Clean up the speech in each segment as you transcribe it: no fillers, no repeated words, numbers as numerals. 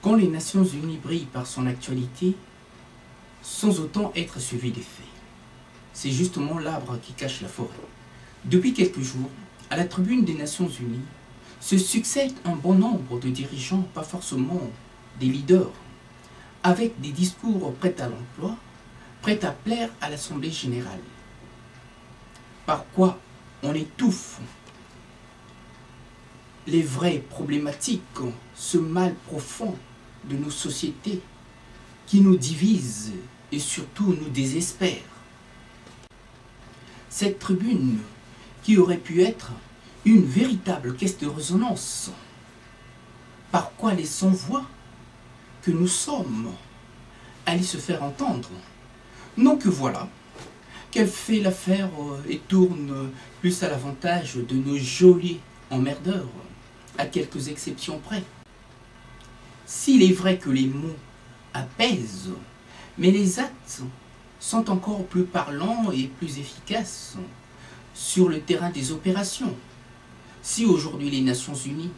quand les Nations Unies brillent par son actualité, sans autant être suivies des faits. C'est justement l'arbre qui cache la forêt. Depuis quelques jours, à la tribune des Nations Unies, se succèdent un bon nombre de dirigeants, pas forcément des leaders, avec des discours prêts à l'emploi, prêts à plaire à l'Assemblée générale. Par quoi on étouffe les vraies problématiques, ce mal profond de nos sociétés qui nous divise et surtout nous désespère. Cette tribune qui aurait pu être une véritable caisse de résonance, par quoi les sans-voix que nous sommes allaient se faire entendre. Non que voilà, qu'elle fait l'affaire et tourne plus à l'avantage de nos jolis emmerdeurs, à quelques exceptions près. S'il est vrai que les mots apaisent, mais les actes sont encore plus parlants et plus efficaces sur le terrain des opérations. Si aujourd'hui les Nations Unies,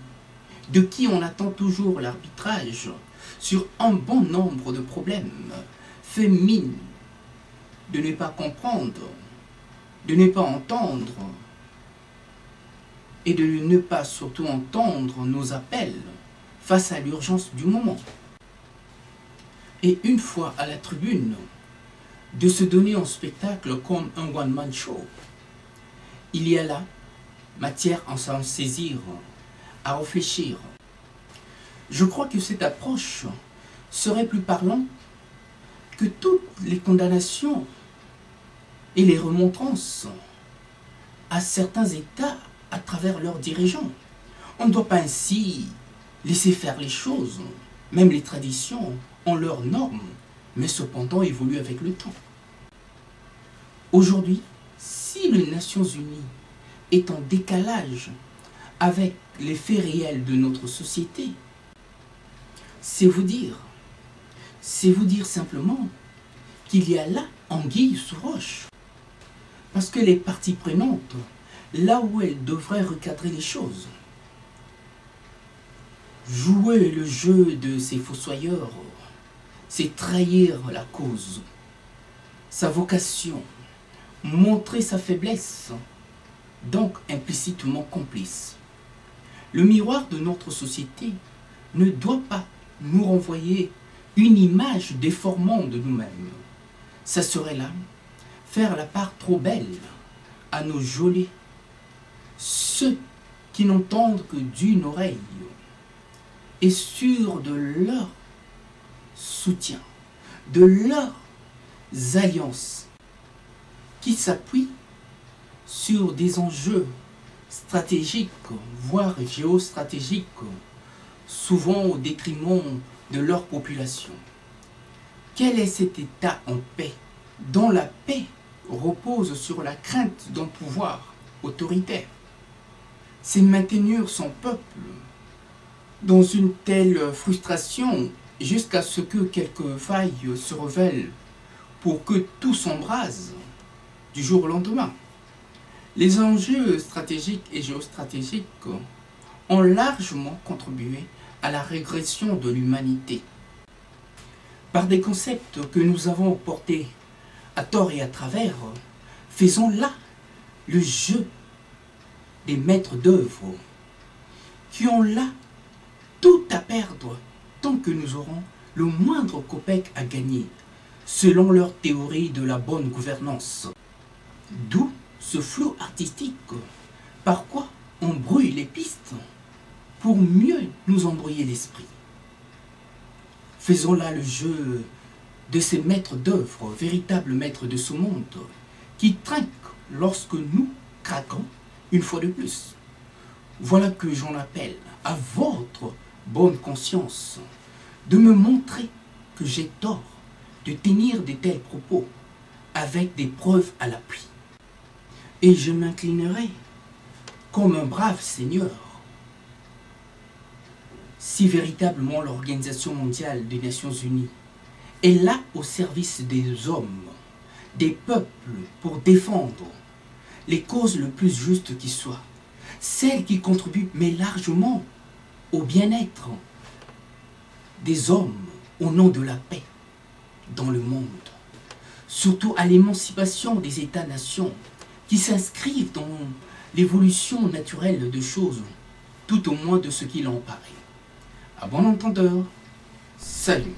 de qui on attend toujours l'arbitrage sur un bon nombre de problèmes, fait mine de ne pas comprendre, de ne pas entendre et de ne pas surtout entendre nos appels face à l'urgence du moment. Et une fois à la tribune, de se donner en spectacle comme un one-man show. Il y a là matière à s'en saisir, à réfléchir. Je crois que cette approche serait plus parlante que toutes les condamnations et les remontrances à certains États à travers leurs dirigeants. On ne doit pas ainsi laisser faire les choses. Même les traditions ont leurs normes, mais cependant évoluent avec le temps. Aujourd'hui, si les Nations Unies est en décalage avec les faits réels de notre société, c'est vous dire simplement qu'il y a là anguille sous roche. Parce que les parties prenantes, là où elles devraient recadrer les choses, jouer le jeu de ces fossoyeurs, c'est trahir la cause, sa vocation, montrer sa faiblesse, donc implicitement complice. Le miroir de notre société ne doit pas nous renvoyer une image déformante de nous-mêmes. Ça serait là faire la part trop belle à nos geôliers, ceux qui n'entendent que d'une oreille, et sûrs de leur soutien, de leurs alliances, qui s'appuient sur des enjeux stratégiques, voire géostratégiques, souvent au détriment de leur population. Quel est cet État en paix, dont la paix repose sur la crainte d'un pouvoir autoritaire? C'est maintenir son peuple dans une telle frustration jusqu'à ce que quelques failles se révèlent pour que tout s'embrase du jour au lendemain. Les enjeux stratégiques et géostratégiques ont largement contribué à la régression de l'humanité. Par des concepts que nous avons portés à tort et à travers, faisons là le jeu des maîtres d'œuvre qui ont là tout à perdre tant que nous aurons le moindre copec à gagner, selon leur théorie de la bonne gouvernance. D'où ce flou artistique, par quoi on brouille les pistes pour mieux nous embrouiller l'esprit. Faisons là le jeu de ces maîtres d'œuvre, véritables maîtres de ce monde, qui trinquent lorsque nous craquons une fois de plus. Voilà que j'en appelle à votre bonne conscience de me montrer que j'ai tort de tenir de tels propos avec des preuves à l'appui. Et je m'inclinerai comme un brave seigneur. Si véritablement l'Organisation mondiale des Nations Unies est là au service des hommes, des peuples, pour défendre les causes les plus justes qui soient, celles qui contribuent mais largement au bien-être des hommes au nom de la paix dans le monde, surtout à l'émancipation des États-nations qui s'inscrivent dans l'évolution naturelle de choses, tout au moins de ce qu'il en paraît. À bon entendeur, salut.